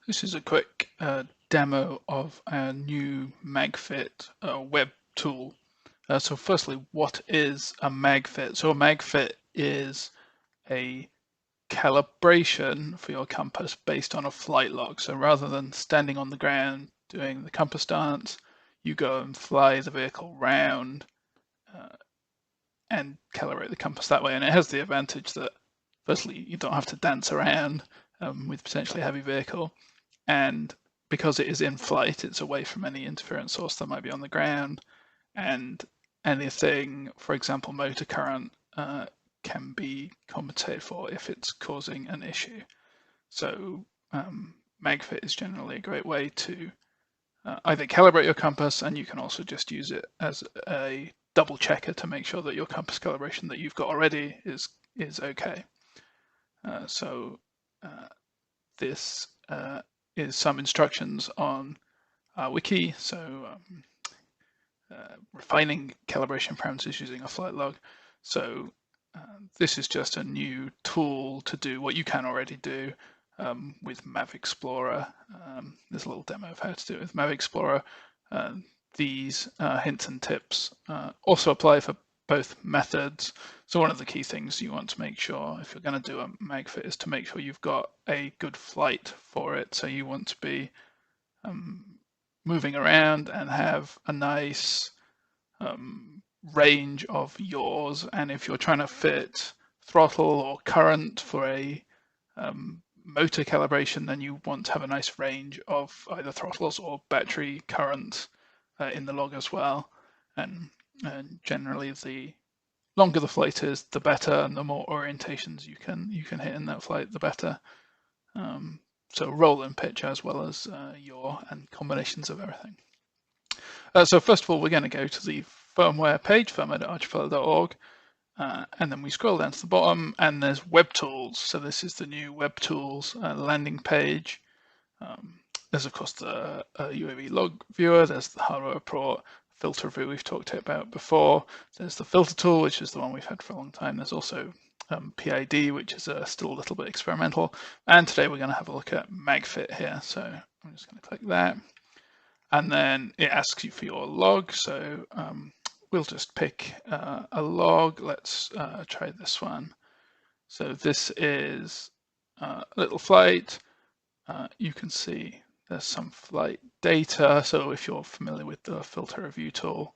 This is a quick demo of our new MAGFit web tool. So firstly, what is a MAGFit? So a MAGFit is a calibration for your compass based on a flight log. So rather than standing on the ground doing the compass dance, you go and fly the vehicle round and calibrate the compass that way. And it has the advantage that firstly, you don't have to dance around with potentially a heavy vehicle. And because it is in flight, it's away from any interference source that might be on the ground, and anything, for example, motor current, can be compensated for if it's causing an issue. So MAGFit is generally a great way to either calibrate your compass, and you can also just use it as a double checker to make sure that your compass calibration that you've got already is okay. This is some instructions on our wiki. So refining calibration parameters using a flight log. So this is just a new tool to do what you can already do with MAVExplorer. There's a little demo of how to do it with MAVExplorer. These hints and tips also apply for both methods. So one of the key things you want to make sure if you're going to do a MAGFit is to make sure you've got a good flight for it. So you want to be moving around and have a nice range of yaws. And if you're trying to fit throttle or current for a motor calibration, then you want to have a nice range of either throttles or battery current in the log as well. And generally, the longer the flight is, the better, and the more orientations you can hit in that flight, the better. So roll and pitch as well as yaw and combinations of everything. So first of all, we're going to go to the firmware page, firmware.ardupilot.org, and then we scroll down to the bottom, and there's web tools. So this is the new web tools landing page. There's of course the UAV log viewer. There's the hardware report, filter view we've talked about before. There's the filter tool, which is the one we've had for a long time. There's also PID, which is still a little bit experimental. And today we're going to have a look at MAGFit here. So I'm just going to click that. And then it asks you for your log. So we'll just pick a log. Let's try this one. So this is a little flight. You can see there's some flight data. So if you're familiar with the filter review tool,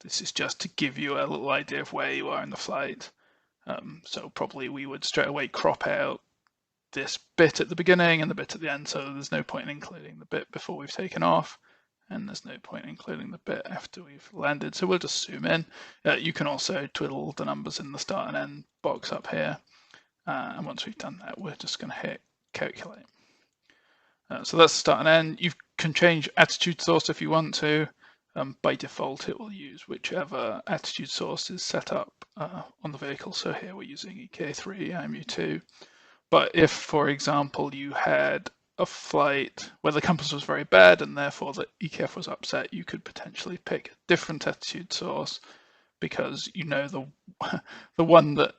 this is just to give you a little idea of where you are in the flight. So probably we would straight away crop out this bit at the beginning and the bit at the end. So there's no point in including the bit before we've taken off. And there's no point including the bit after we've landed. So we'll just zoom in. You can also twiddle the numbers in the start and end box up here. And once we've done that, we're just going to hit calculate. So that's the start and end. You can change attitude source if you want to. By default, it will use whichever attitude source is set up on the vehicle. So here we're using EK3, IMU2. But if, for example, you had a flight where the compass was very bad and therefore the EKF was upset, you could potentially pick a different attitude source because you know the one that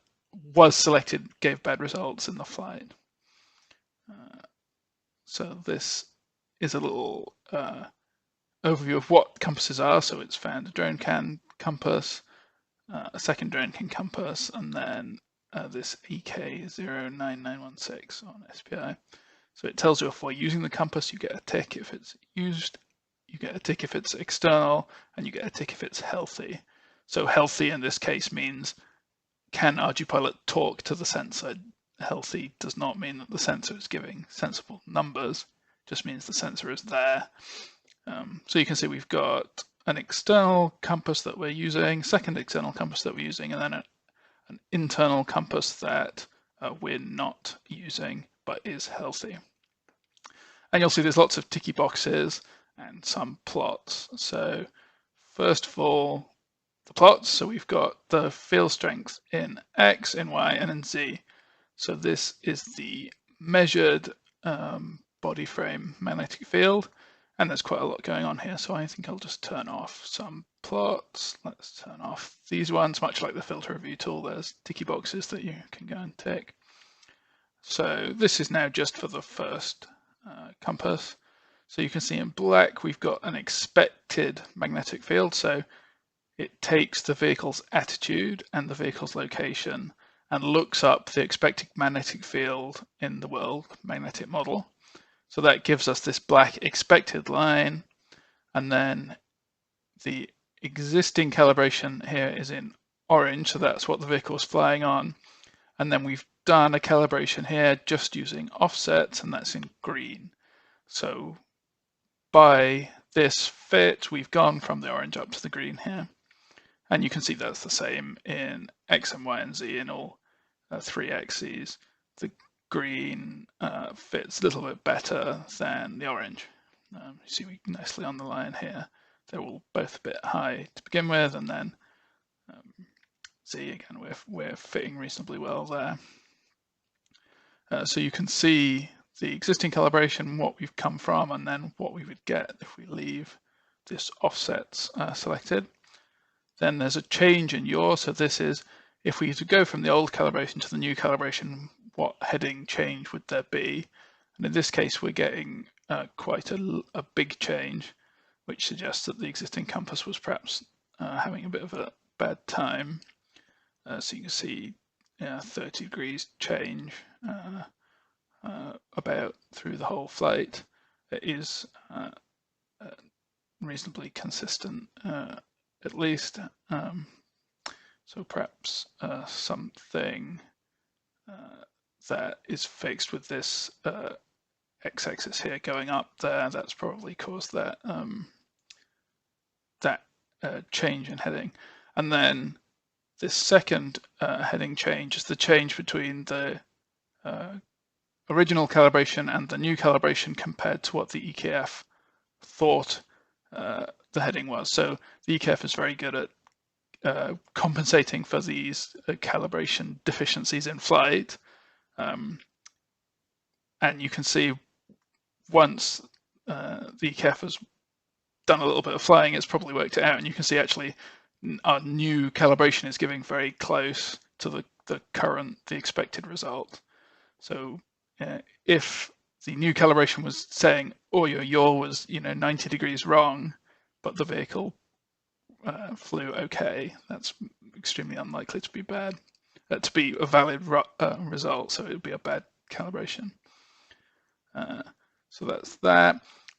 was selected gave bad results in the flight. So this is a little overview of what compasses are. So it's found a drone can compass, a second drone can compass, and then this EK09916 on SPI. So it tells you if we're using the compass, you get a tick if it's used, you get a tick if it's external, and you get a tick if it's healthy. So healthy in this case means, can ArduPilot talk to the sensor? Healthy does not mean that the sensor is giving sensible numbers, just means the sensor is there. So you can see we've got an external compass that we're using, second external compass that we're using, and then an internal compass that we're not using but is healthy. And you'll see there's lots of ticky boxes and some plots. So first of all, the plots. So we've got the field strength in X, in Y, and in Z. So this is the measured body frame magnetic field. And there's quite a lot going on here. So I think I'll just turn off some plots. Let's turn off these ones, much like the filter review tool. There's ticky boxes that you can go and tick. So this is now just for the first compass. So you can see in black we've got an expected magnetic field, so it takes the vehicle's attitude and the vehicle's location and looks up the expected magnetic field in the world magnetic model. So that gives us this black expected line, and then the existing calibration here is in orange, so that's what the vehicle is flying on. And then we've done a calibration here just using offsets, and that's in green. So by this fit, we've gone from the orange up to the green here. And you can see that's the same in X and Y and Z in all 3 axes. The green fits a little bit better than the orange. You see we nicely on the line here. They're all both a bit high to begin with, and then Z again, we're fitting reasonably well there. So you can see the existing calibration, what we've come from, and then what we would get if we leave this offsets selected. Then there's a change in yaw. So this is if we were to go from the old calibration to the new calibration, what heading change would there be? And in this case, we're getting quite a big change, which suggests that the existing compass was perhaps having a bit of a bad time. So you can see 30 degrees change about through the whole flight. It is reasonably consistent, at least. So perhaps something that is fixed with this x-axis here going up there, that's probably caused that change in heading. And then this second heading change is the change between the original calibration and the new calibration compared to what the EKF thought the heading was. So the EKF is very good at compensating for these calibration deficiencies in flight. And you can see once the EKF has done a little bit of flying, it's probably worked it out, and you can see actually our new calibration is giving very close to the expected result. So if the new calibration was saying, oh, your yaw was 90 degrees wrong, but the vehicle flew okay, that's extremely unlikely to be bad, to be a valid result. So it would be a bad calibration. So that's that,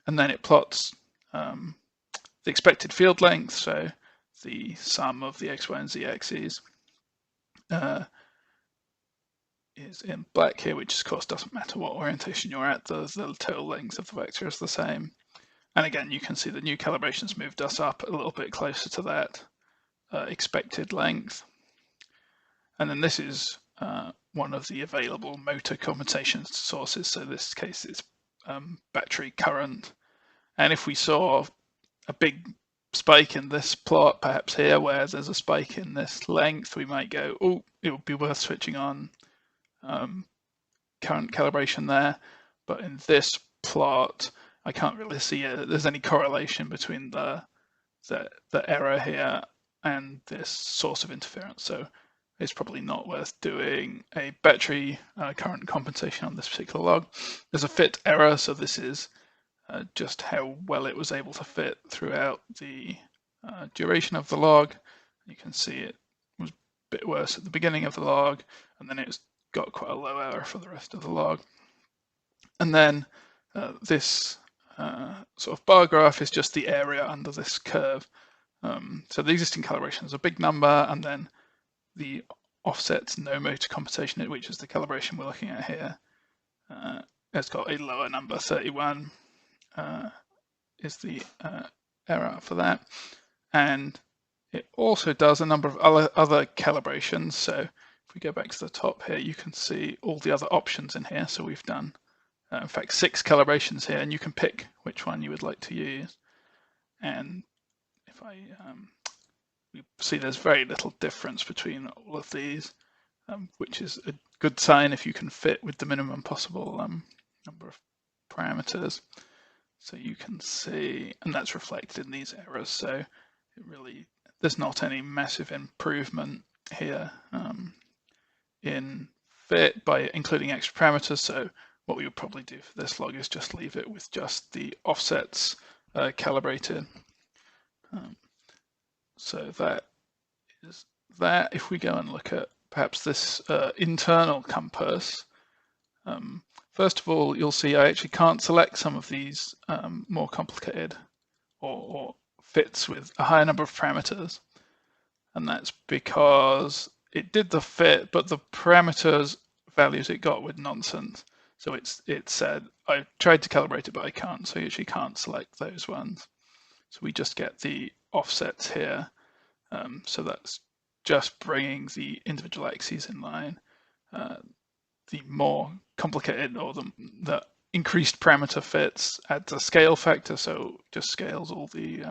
and then it plots the expected field length, so the sum of the x, y, and z axes is in black here, which of course doesn't matter what orientation you're at, the total length of the vector is the same. And again, you can see the new calibrations moved us up a little bit closer to that expected length. And then this is one of the available motor compensation sources. So in this case, it's battery current. And if we saw a big spike in this plot, perhaps here, where there's a spike in this length, we might go, oh, it would be worth switching on current calibration there. But in this plot, I can't really see that there's any correlation between the error here and this source of interference. So it's probably not worth doing a battery current compensation on this particular log. There's a fit error, so this is just how well it was able to fit throughout the duration of the log. You can see it was a bit worse at the beginning of the log, and then it's got quite a low error for the rest of the log. And then this sort of bar graph is just the area under this curve. So the existing calibration is a big number, and then the offsets no motor compensation, which is the calibration we're looking at here, it's got a lower number, 31 is the error for that. And it also does a number of other calibrations. So if we go back to the top here, you can see all the other options in here. So we've done, in fact, 6 calibrations here, and you can pick which one you would like to use. And if we see there's very little difference between all of these, which is a good sign if you can fit with the minimum possible number of parameters. So you can see, and that's reflected in these errors. So it really, there's not any massive improvement here in fit by including extra parameters. So what we would probably do for this log is just leave it with just the offsets calibrated. So that is that. If we go and look at perhaps this internal compass, first of all, you'll see I actually can't select some of these more complicated or fits with a higher number of parameters. And that's because it did the fit, but the parameters values it got were nonsense. So it said, I tried to calibrate it, but I can't. So you actually can't select those ones. So we just get the offsets here. So that's just bringing the individual axes in line. The more complicated or the increased parameter fits adds a scale factor, so just scales all the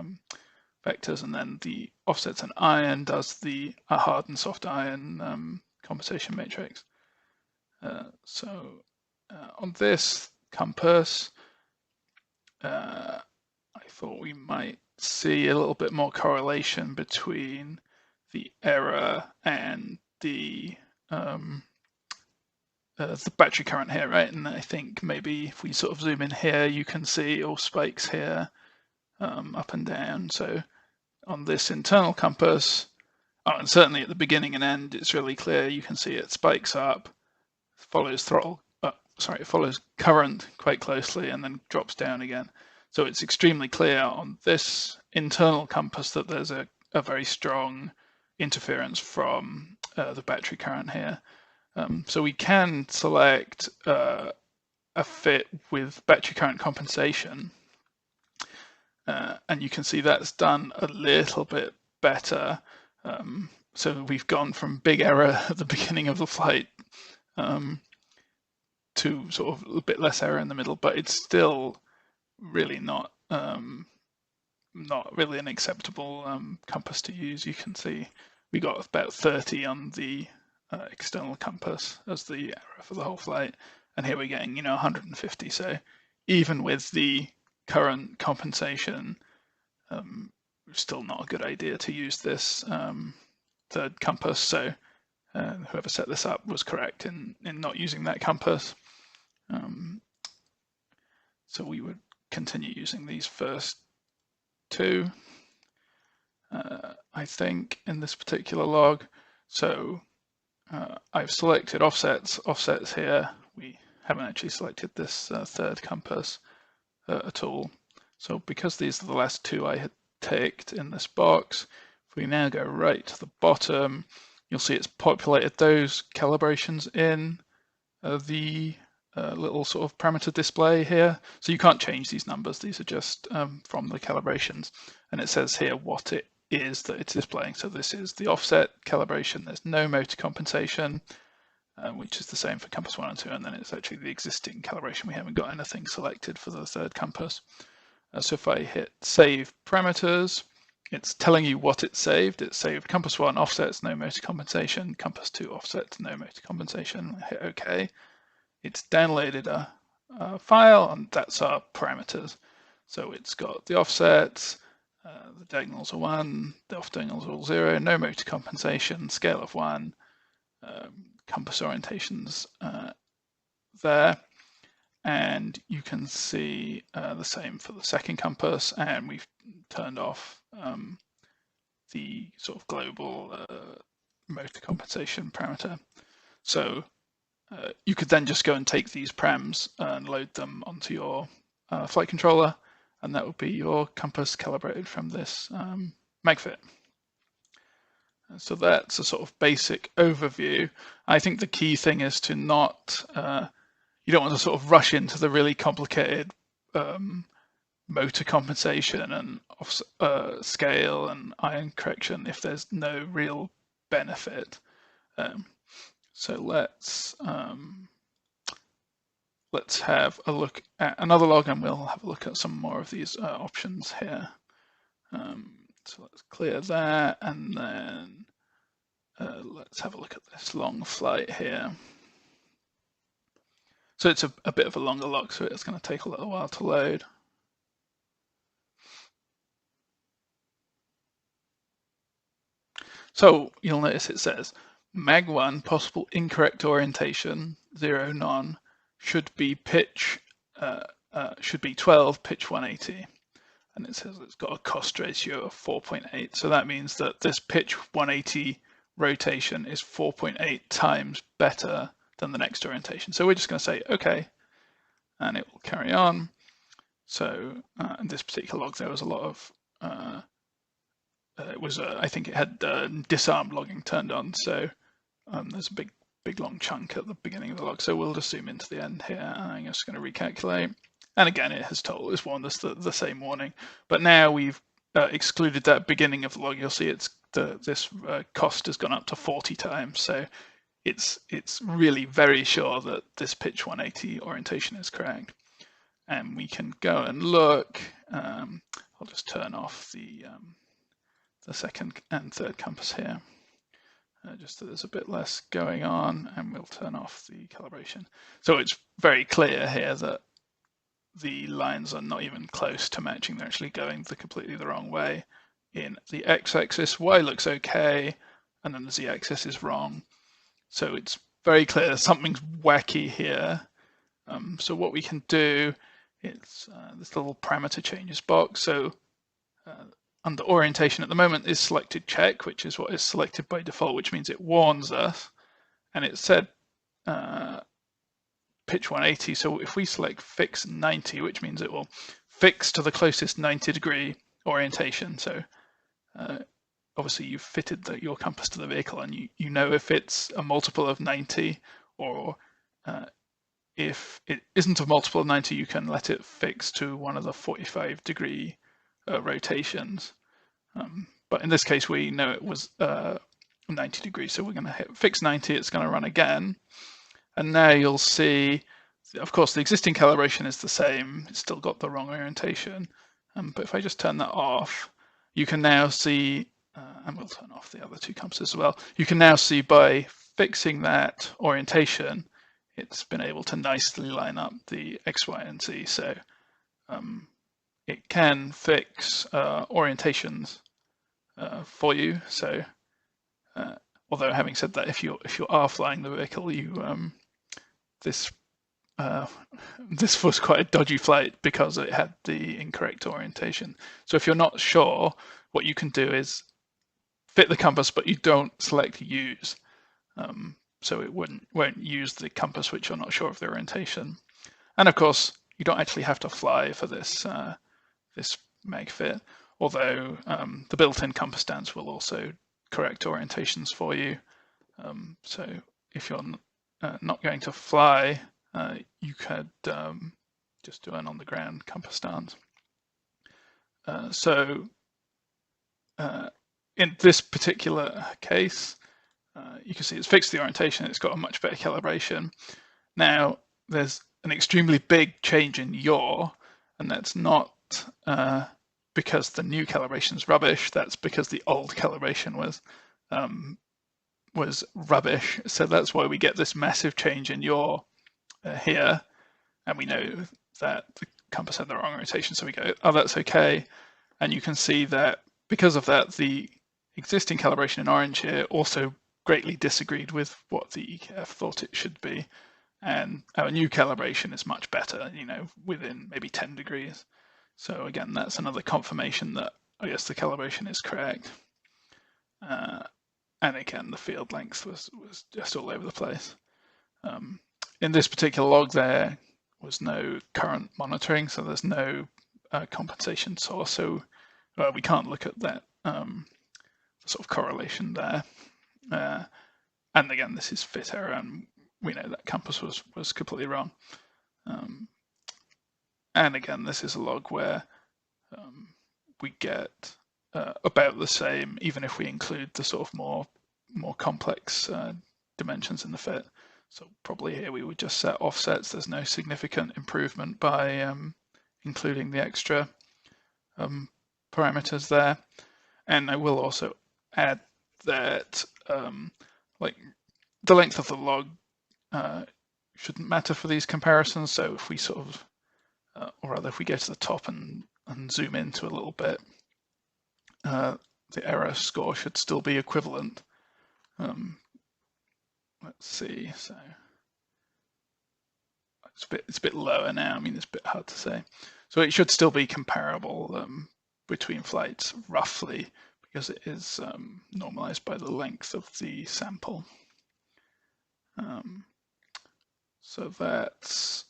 vectors, and then the offsets and iron does the hard and soft iron compensation matrix. On this compass, I thought we might see a little bit more correlation between the error and the battery current here, right? And I think maybe if we sort of zoom in here, you can see all spikes here, up and down. So on this internal compass, and certainly at the beginning and end, it's really clear. You can see it spikes up, follows follows current quite closely, and then drops down again. So it's extremely clear on this internal compass that there's a very strong interference from the battery current here. So we can select a fit with battery current compensation, and you can see that's done a little bit better. So we've gone from big error at the beginning of the flight to sort of a bit less error in the middle, but it's still really not really an acceptable compass to use. You can see we got about 30 on the external compass as the error for the whole flight, and here we're getting 150. So even with the current compensation, still not a good idea to use this third compass. So whoever set this up was correct in not using that compass. So we would continue using these first two, I think, in this particular log. So I've selected offsets here. We haven't actually selected this third compass at all. So because these are the last two I had ticked in this box, if we now go right to the bottom, you'll see it's populated those calibrations in the little sort of parameter display here. So you can't change these numbers. These are just from the calibrations. And it says here what it is that it's displaying. So this is the offset calibration. There's no motor compensation, which is the same for compass 1 and 2. And then it's actually the existing calibration. We haven't got anything selected for the third compass. So if I hit save parameters, it's telling you what it saved. It saved compass 1 offsets, no motor compensation, compass 2 offsets, no motor compensation. I hit OK. It's downloaded a file, and that's our parameters. So it's got the offsets, the diagonals are 1, the off diagonals are all 0, no motor compensation, scale of 1, compass orientations there. And you can see the same for the second compass, and we've turned off the sort of global motor compensation parameter. So you could then just go and take these params and load them onto your flight controller, and that would be your compass calibrated from this MAGFit. So that's a sort of basic overview. I think the key thing is to not, you don't want to sort of rush into the really complicated motor compensation and scale and iron correction if there's no real benefit. So let's have a look at another log, and we'll have a look at some more of these options here. So let's clear that, and then let's have a look at this long flight here. So it's a bit of a longer log, so it's going to take a little while to load. So you'll notice it says MAG1 possible incorrect orientation, 0 none, should be pitch should be 12, pitch 180, and it says it's got a cost ratio of 4.8. So that means that this pitch 180 rotation is 4.8 times better than the next orientation. So we're just going to say okay, and it will carry on. So in this particular log, there was a lot of it was I think it had disarmed logging turned on. So there's a big long chunk at the beginning of the log. So we'll just zoom into the end here, and I'm just going to recalculate. And again, it's warned us the same warning. But now we've excluded that beginning of the log. You'll see this cost has gone up to 40 times. So it's really very sure that this pitch 180 orientation is correct. And we can go and look. I'll just turn off the second and third compass here, just so there's a bit less going on, and we'll turn off the calibration. So it's very clear here that the lines are not even close to matching. They're actually going completely the wrong way. In the x-axis, y looks okay, and then the z-axis is wrong. So it's very clear something's wacky here. So what we can do is this little parameter changes box. So under orientation at the moment is selected check, which is what is selected by default, which means it warns us. And it said pitch 180. So if we select fix 90, which means it will fix to the closest 90-degree orientation. So obviously you've fitted your compass to the vehicle, and you know if it's a multiple of 90, or if it isn't a multiple of 90, you can let it fix to one of the 45-degree rotations. But in this case, we know it was 90 degrees, so we're going to hit fix 90. It's going to run again. And now you'll see, of course, the existing calibration is the same. It's still got the wrong orientation. But if I just turn that off, you can now see, and we'll turn off the other two compasses as well. You can now see by fixing that orientation, it's been able to nicely line up the X, Y, and Z. So it can fix orientations for you. So although having said that, if you are flying the vehicle, this was quite a dodgy flight because it had the incorrect orientation. So if you're not sure, what you can do is fit the compass, but you don't select use. So it won't use the compass which you're not sure of the orientation. And of course, you don't actually have to fly for this this MAGFit, although the built-in compass stance will also correct orientations for you. So if you're not going to fly, you could just do an on-the-ground compass stance. So in this particular case, you can see it's fixed the orientation. It's got a much better calibration. Now, there's an extremely big change in yaw, and that's not because the new calibration is rubbish. That's because the old calibration was rubbish. So that's why we get this massive change in yaw here, and we know that the compass had the wrong orientation. So we go, oh, that's okay. And you can see that because of that, the existing calibration in orange here also greatly disagreed with what the EKF thought it should be. And our new calibration is much better, within maybe 10 degrees. So again, that's another confirmation that I guess the calibration is correct. And again, the field length was just all over the place. In this particular log, there was no current monitoring, so there's no compensation source. So we can't look at that sort of correlation there. And again, this is fit error, and we know that compass was completely wrong. And again, this is a log where we get about the same, even if we include the sort of more complex dimensions in the fit. So probably here we would just set offsets. There's no significant improvement by including the extra parameters there. And I will also add that like the length of the log shouldn't matter for these comparisons. So if we sort of, or rather if we go to the top and zoom into a little bit, the error score should still be equivalent. Let's see, so it's a bit lower now. I mean, it's a bit hard to say. So it should still be comparable between flights, roughly, because it is normalized by the length of the sample. So that's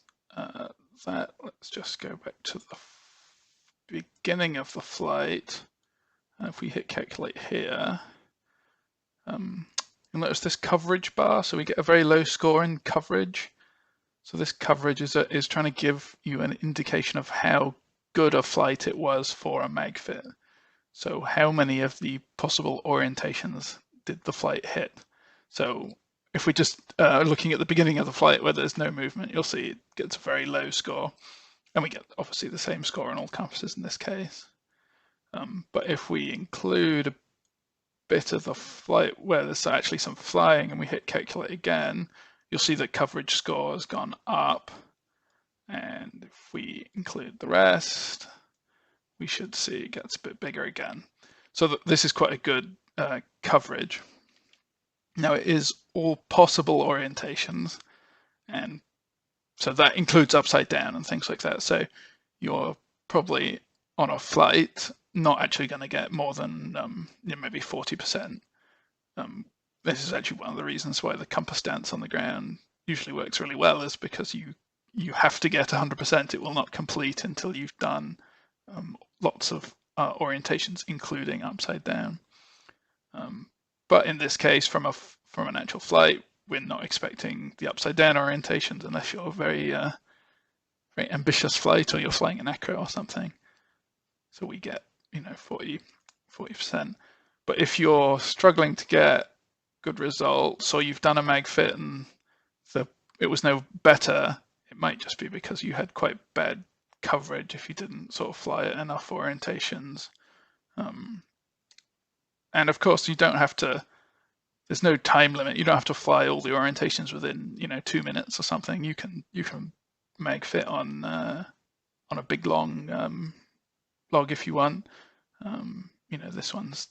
that. Let's just go back to the beginning of the flight. And if we hit calculate here, you'll notice this coverage bar. So we get a very low score in coverage. So this coverage is trying to give you an indication of how good a flight it was for a MAGFit. So how many of the possible orientations did the flight hit? So if we're just looking at the beginning of the flight where there's no movement, you'll see it gets a very low score. And we get obviously the same score on all compasses in this case. But if we include a bit of the flight where there's actually some flying and we hit calculate again, you'll see that coverage score has gone up. And if we include the rest, we should see it gets a bit bigger again. So this is quite a good coverage. Now it is all possible orientations, and so that includes upside down and things like that. So you're probably on a flight not actually going to get more than maybe 40%. This is actually one of the reasons why the compass stance on the ground usually works really well, is because you have to get 100%. It will not complete until you've done lots of orientations, including upside down. But in this case, from an actual flight, we're not expecting the upside down orientations unless you're a very very ambitious flight or you're flying an acro or something. So we get 40%. But if you're struggling to get good results, or you've done a MAGFit and it was no better, it might just be because you had quite bad coverage if you didn't sort of fly at enough orientations. And of course, you don't have to. There's no time limit. You don't have to fly all the orientations within 2 minutes or something. You can MAGFit on a big long log if you want. This one's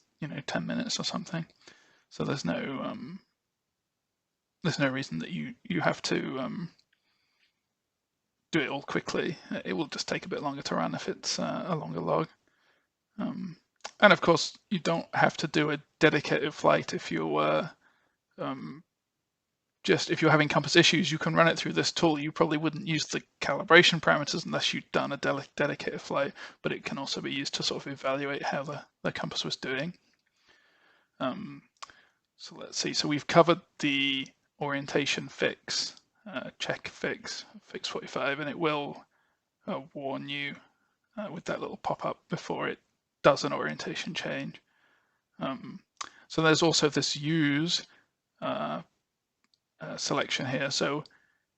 10 minutes or something. So there's no reason that you have to do it all quickly. It will just take a bit longer to run if it's a longer log. And of course, you don't have to do a dedicated flight if you're if you're having compass issues. You can run it through this tool. You probably wouldn't use the calibration parameters unless you'd done a dedicated flight, but it can also be used to sort of evaluate how the compass was doing. So let's see. So we've covered the orientation fix, check fix 45, and it will warn you with that little pop-up before it does an orientation change. So there's also this use selection here. So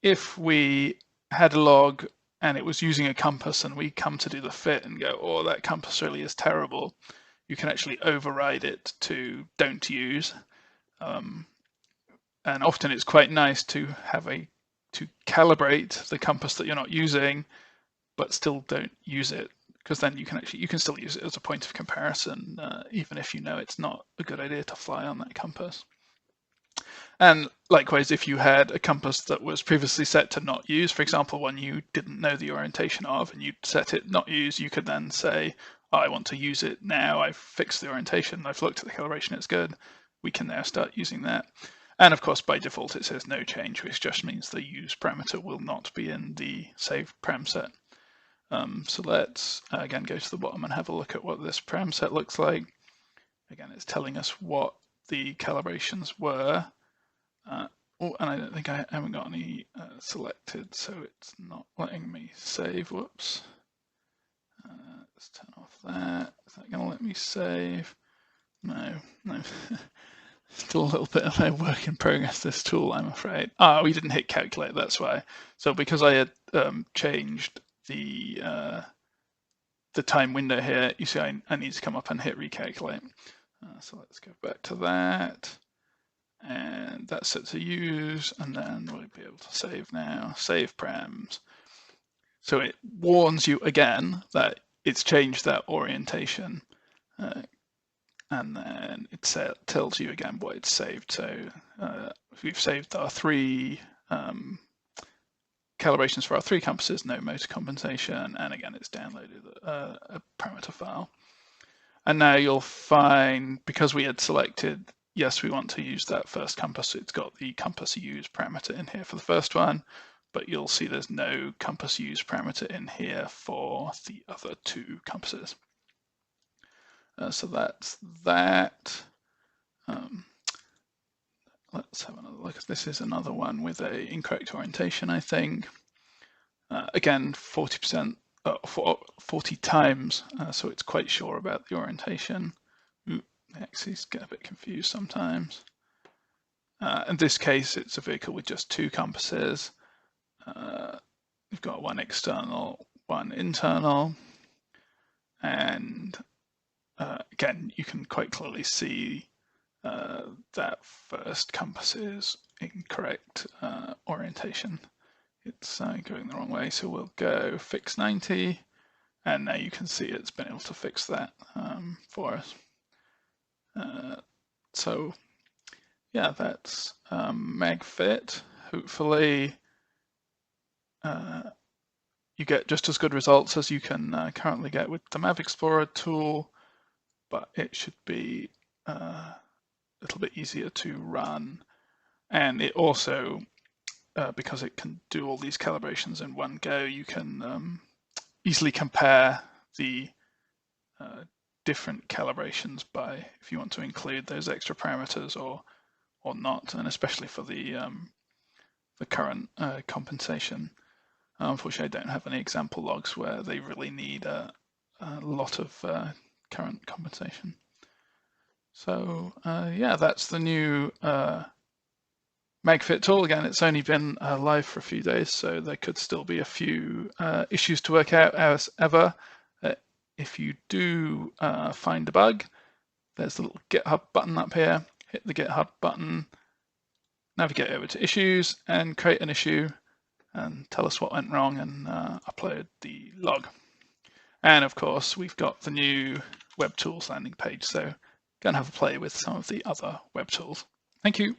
if we had a log and it was using a compass and we come to do the fit and go, oh, that compass really is terrible, you can actually override it to don't use. And often it's quite nice to have to calibrate the compass that you're not using, but still don't use it, because then you can still use it as a point of comparison, even if you know it's not a good idea to fly on that compass. And likewise, if you had a compass that was previously set to not use, for example, one you didn't know the orientation of, and you'd set it not use, you could then say, oh, I want to use it now. I've fixed the orientation. I've looked at the calibration. It's good. We can now start using that. And of course, by default, it says no change, which just means the use parameter will not be in the saved param set. So let's again go to the bottom and have a look at what this param set looks like. Again, it's telling us what the calibrations were. And I don't think I haven't got any selected, so it's not letting me save. Whoops. Let's turn off that. Is that going to let me save? No. Still a little bit of a work in progress, this tool, I'm afraid. We didn't hit calculate, that's why. So because I had changed the time window here, you see I need to come up and hit recalculate. So let's go back to that. And that's set to use, and then we'll be able to save now. Save params. So it warns you again that it's changed that orientation. And then it tells you again what it's saved. So we've saved our three calibrations for our 3 compasses, no motor compensation, and again it's downloaded a parameter file. And now you'll find, because we had selected yes, we want to use that first compass, it's got the compass use parameter in here for the first one, but you'll see there's no compass use parameter in here for the other 2 compasses. So that's that. Let's have another look. This is another one with a incorrect orientation, I think. Again, 40%, 40 times, so it's quite sure about the orientation. The axes get a bit confused sometimes. In this case, it's a vehicle with just 2 compasses. We've got one external, one internal, and again, you can quite clearly see that first compass is incorrect orientation. It's going the wrong way, so we'll go fix 90, and now you can see it's been able to fix that for us. So yeah, that's MAGFit. Hopefully you get just as good results as you can currently get with the Map Explorer tool, but it should be a little bit easier to run. And it also, because it can do all these calibrations in one go, you can easily compare the different calibrations by if you want to include those extra parameters or not, and especially for the current compensation. Unfortunately, I don't have any example logs where they really need a lot of current compensation. So yeah, that's the new MAGFit tool. Again, it's only been live for a few days, so there could still be a few issues to work out as ever. If you do find a bug, there's a little GitHub button up here. Hit the GitHub button, navigate over to issues, and create an issue, and tell us what went wrong, and upload the log. And of course, we've got the new WebTools landing page, so go and have a play with some of the other web tools. Thank you.